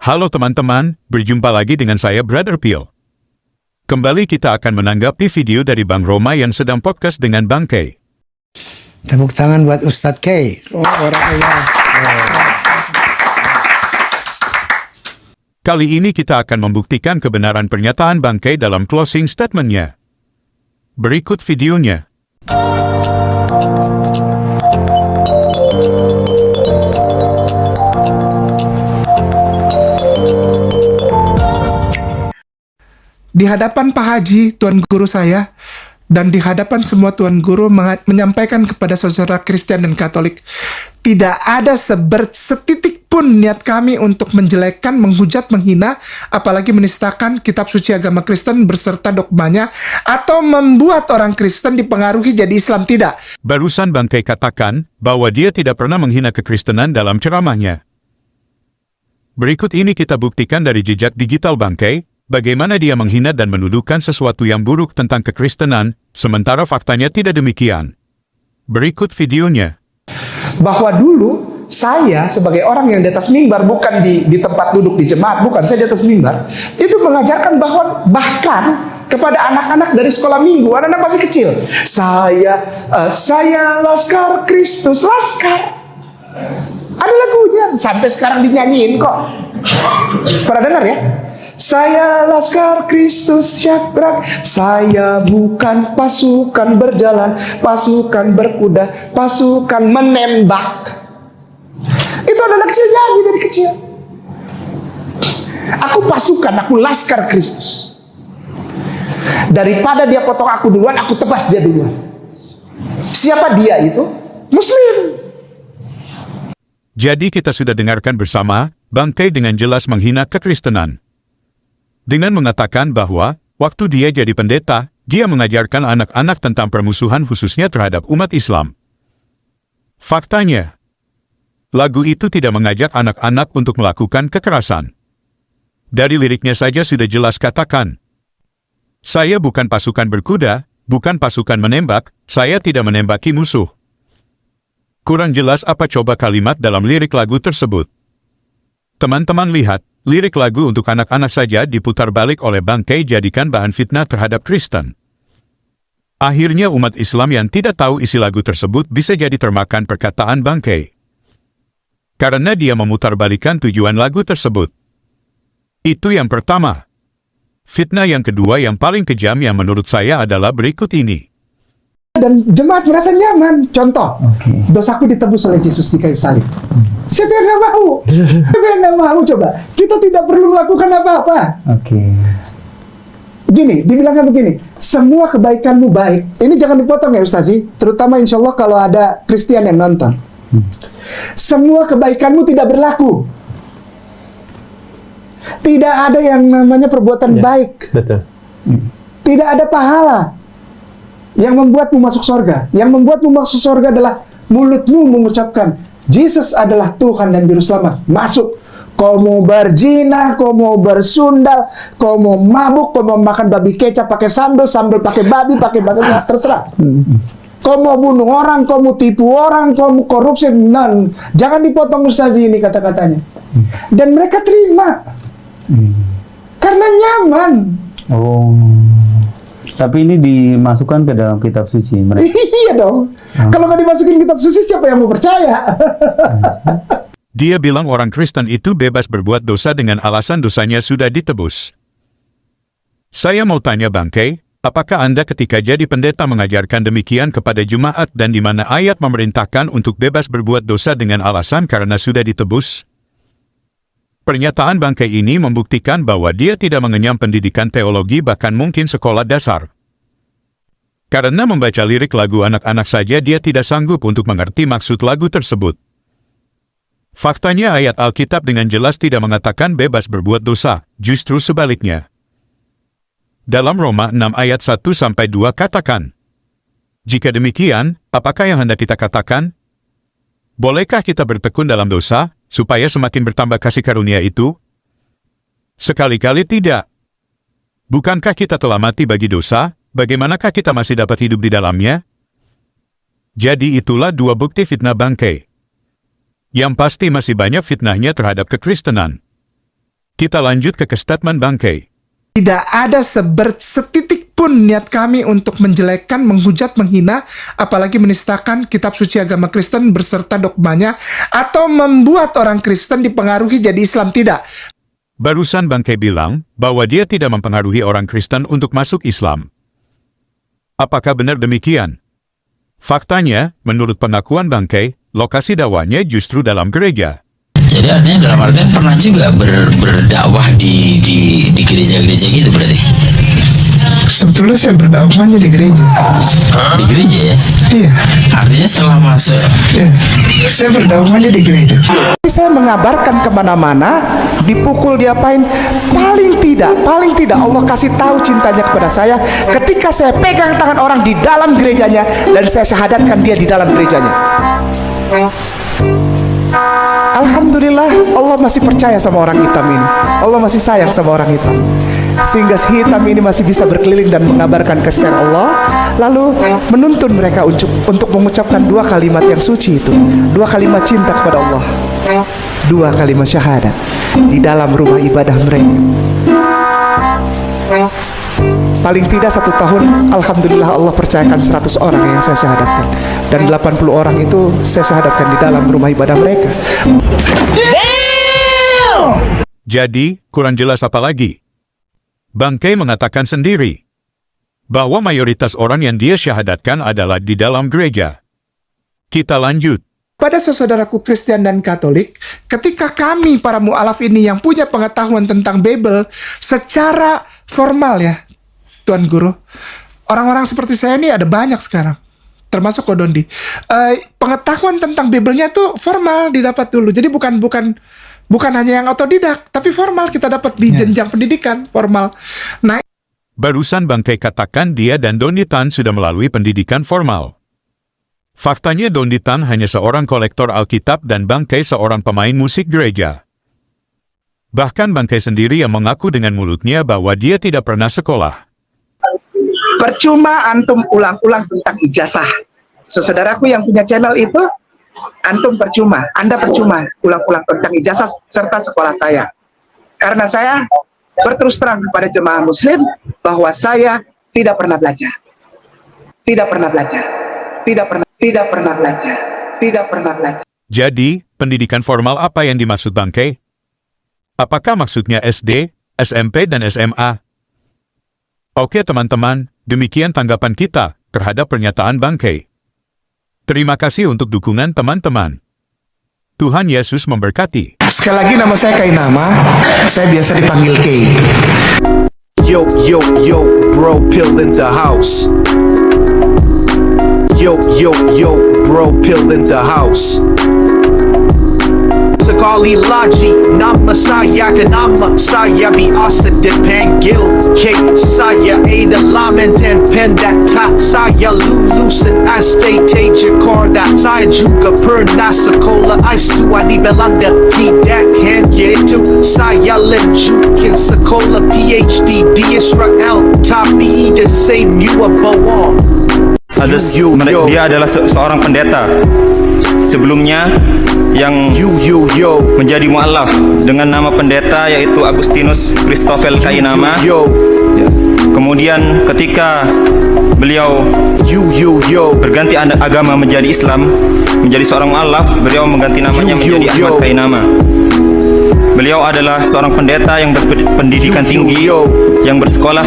Halo teman-teman, berjumpa lagi dengan saya Brother Pio. Kembali kita akan menanggapi video dari Bang Roma yang sedang podcast dengan Bang K. Tepuk tangan buat Ustadz K. Kali ini kita akan membuktikan kebenaran pernyataan Bang K dalam closing statement-nya. Berikut videonya. Di hadapan Pak Haji, Tuan Guru saya, dan di hadapan semua Tuan Guru menyampaikan kepada saudara Kristen dan Katolik, tidak ada setitik pun niat kami untuk menjelekkan, menghujat, menghina, apalagi menistakan kitab suci agama Kristen berserta dogmanya, atau membuat orang Kristen dipengaruhi jadi Islam, tidak. Barusan Bang K katakan bahwa dia tidak pernah menghina kekristenan dalam ceramahnya. Berikut ini kita buktikan dari jejak digital Bang K, bagaimana dia menghina dan menuduhkan sesuatu yang buruk tentang kekristenan, sementara faktanya tidak demikian. Berikut videonya. Bahwa dulu saya sebagai orang yang di atas mimbar, bukan di tempat duduk di jemaat, bukan, saya di atas mimbar, itu mengajarkan bahwa bahkan kepada anak-anak dari sekolah minggu, anak-anak masih kecil, saya Laskar Kristus, Laskar. Ada lagunya, sampai sekarang dinyanyiin kok. Pernah dengar ya? Saya Laskar Kristus Syakrak, saya bukan pasukan berjalan, pasukan berkuda, pasukan menembak. Itu adalah kecil nyanyi dari kecil. Aku pasukan, aku Laskar Kristus. Daripada dia potong aku duluan, aku tebas dia duluan. Siapa dia itu? Muslim. Jadi kita sudah dengarkan bersama, Bang K dengan jelas menghina kekristenan. Dengan mengatakan bahwa, waktu dia jadi pendeta, dia mengajarkan anak-anak tentang permusuhan khususnya terhadap umat Islam. Faktanya, lagu itu tidak mengajak anak-anak untuk melakukan kekerasan. Dari liriknya saja sudah jelas katakan, saya bukan pasukan berkuda, bukan pasukan menembak, saya tidak menembaki musuh. Kurang jelas apa coba kalimat dalam lirik lagu tersebut. Teman-teman lihat, lirik lagu untuk anak-anak saja diputar balik oleh Bang K jadikan bahan fitnah terhadap Kristen. Akhirnya umat Islam yang tidak tahu isi lagu tersebut bisa jadi termakan perkataan Bang K. Karena dia memutarbalikan tujuan lagu tersebut. Itu yang pertama. Fitnah yang kedua yang paling kejam yang menurut saya adalah berikut ini. Dan jemaat merasa nyaman. Contoh, dosaku ditebus oleh Yesus di kayu salib. Siapa yang nggak mau? Siapa yang nggak mau? Coba, kita tidak perlu melakukan apa-apa. Gini, dibilangnya begini, semua kebaikanmu baik. Ini jangan dipotong ya Ustazi, terutama insya Allah kalau ada Kristen yang nonton. Semua kebaikanmu tidak berlaku. Tidak ada yang namanya perbuatan baik. Betul. Tidak ada pahala yang membuatmu masuk surga. Yang membuatmu masuk surga adalah mulutmu mengucapkan Yesus adalah Tuhan dan Juru Selamat. Masuk. Kau mau berzina, kau mau bersundal, kau mau mabuk, kau mau makan babi kecap pakai sambal pakai babi, terserah. Kau mau bunuh orang, kau mau tipu orang, kau mau korupsi, jangan dipotong Ustazi ini kata-katanya. Dan mereka terima. Karena nyaman. Tapi ini dimasukkan ke dalam kitab suci mereka. Iya dong. Kalau nggak dimasukin kitab suci, siapa yang mau percaya? Dia bilang orang Kristen itu bebas berbuat dosa dengan alasan dosanya sudah ditebus. Saya mau tanya Bang K, apakah Anda ketika jadi pendeta mengajarkan demikian kepada jemaat dan di mana ayat memerintahkan untuk bebas berbuat dosa dengan alasan karena sudah ditebus? Pernyataan Bang K ini membuktikan bahwa dia tidak mengenyam pendidikan teologi bahkan mungkin sekolah dasar. Karena membaca lirik lagu anak-anak saja dia tidak sanggup untuk mengerti maksud lagu tersebut. Faktanya ayat Alkitab dengan jelas tidak mengatakan bebas berbuat dosa, justru sebaliknya. Dalam Roma 6 ayat 1-2 katakan, jika demikian, apakah yang hendak kita katakan? Bolehkah kita bertekun dalam dosa, supaya semakin bertambah kasih karunia itu? Sekali-kali tidak. Bukankah kita telah mati bagi dosa, bagaimanakah kita masih dapat hidup di dalamnya? Jadi itulah dua bukti fitnah Bang K. Yang pasti masih banyak fitnahnya terhadap kekristenan. Kita lanjut ke statement Bangkei. Tidak ada setitik pun niat kami untuk menjelekkan, menghujat, menghina, apalagi menistakan kitab suci agama Kristen berserta dogmanya, atau membuat orang Kristen dipengaruhi jadi Islam. Tidak. Barusan Bangkei bilang bahwa dia tidak mempengaruhi orang Kristen untuk masuk Islam. Apakah benar demikian? Faktanya, menurut pengakuan Bangkei, lokasi dakwahnya justru dalam gereja. Jadi artinya dalam artian pernah juga berdakwah di gereja-gereja gitu berarti? Sebetulnya saya berdakwahnya di gereja. Di gereja ya? Iya. Artinya setelah masuk. Iya. Saya berdakwahnya di gereja. Saya mengabarkan kemana-mana, dipukul, diapain, paling tidak Allah kasih tahu cintanya kepada saya ketika saya pegang tangan orang di dalam gerejanya dan saya syahadatkan dia di dalam gerejanya. Alhamdulillah, Allah masih percaya sama orang hitam ini. Allah masih sayang sama orang hitam, sehingga si hitam ini masih bisa berkeliling dan mengabarkan kasih Allah, lalu menuntun mereka untuk mengucapkan 2 kalimat yang suci itu, 2 kalimat cinta kepada Allah, 2 kalimat syahadat di dalam rumah ibadah mereka. Paling tidak 1 tahun, Alhamdulillah Allah percayakan 100 orang yang saya syahadatkan, dan 80 orang itu saya syahadatkan di dalam rumah ibadah mereka. Jadi, kurang jelas apa lagi? Bangkei mengatakan sendiri bahwa mayoritas orang yang dia syahadatkan adalah di dalam gereja. Kita lanjut. Pada saudaraku Kristen dan Katolik, ketika kami para mu'alaf ini yang punya pengetahuan tentang Bible secara formal ya, Tuan Guru, orang-orang seperti saya ini ada banyak sekarang, termasuk Kodondi. Pengetahuan tentang Bible-nya tuh formal didapat dulu. Jadi bukan hanya yang otodidak, tapi formal kita dapat di jenjang pendidikan formal. Nah, Barusan Bangkei katakan dia dan Donnie Tan sudah melalui pendidikan formal. Faktanya Donnie Tan hanya seorang kolektor Alkitab dan Bangkei seorang pemain musik gereja. Bahkan Bangkei sendiri yang mengaku dengan mulutnya bahwa dia tidak pernah sekolah. percuma antum ulang-ulang tentang ijazah. Saudaraku yang punya channel itu, antum percuma, Anda percuma ulang-ulang tentang ijazah serta sekolah saya. Karena saya berterus terang kepada jemaah muslim bahwa saya tidak pernah belajar. Tidak pernah belajar. Tidak pernah belajar. Jadi, pendidikan formal apa yang dimaksud Bangkei? Apakah maksudnya SD, SMP, dan SMA? Oke teman-teman, demikian tanggapan kita terhadap pernyataan Bangkei. Terima kasih untuk dukungan teman-teman. Tuhan Yesus memberkati. Sekali lagi nama saya Kainama, saya biasa dipanggil Kay. Yo, bro, pill in the house. Yo, bro, pill in the house. Sekali lagi nama saya kenapa saya biasa dipanggil K. Saya adalah mantan pendek tak saya lulusan STT Jakarta. Saya juga pernah sekolah S2 di Belanda. Tidak hanya itu, saya lanjutkan sekolah PhD di Israel. Tapi the same you are bohong. Dia adalah seorang pendeta sebelumnya yang menjadi mu'alaf dengan nama pendeta yaitu Agustinus Christoffel Kainama. Ya. Kemudian ketika beliau berganti agama menjadi Islam, menjadi seorang mu'alaf, beliau mengganti namanya menjadi Ahmad Kainama. Beliau adalah seorang pendeta yang berpendidikan tinggi, yang bersekolah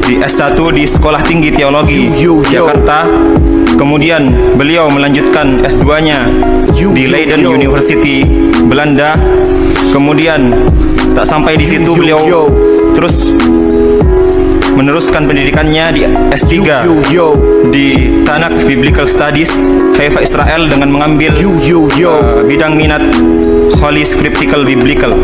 di S1 di Sekolah Tinggi Teologi Jakarta. Kemudian beliau melanjutkan S2-nya di Leiden University Belanda. Kemudian tak sampai di situ, beliau terus meneruskan pendidikannya di S3 di Tanakh Biblical Studies Haifa Israel dengan mengambil bidang minat Holy Scriptical Biblical.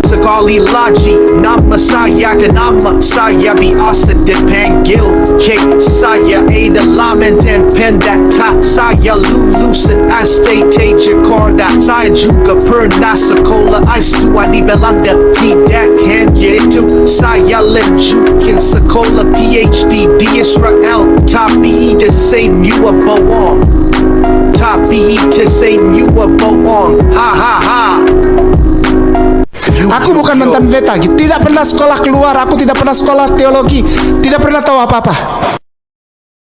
Sekali lagi nama saya kenapa saya biasa dipanggil K. Saya adalah mantan pendek tak saya lulusan STT Jakarta. Saya juga pernah sekolah S2 di Belanda. Tidak hanya itu, saya lanjutkan sekolah PhD di Israel. Tapi the same you are bohong. Tapi the same you are bohong. Ha ha ha. Aku bukan mantan pendeta, tidak pernah sekolah keluar, aku tidak pernah sekolah teologi, tidak pernah tahu apa-apa.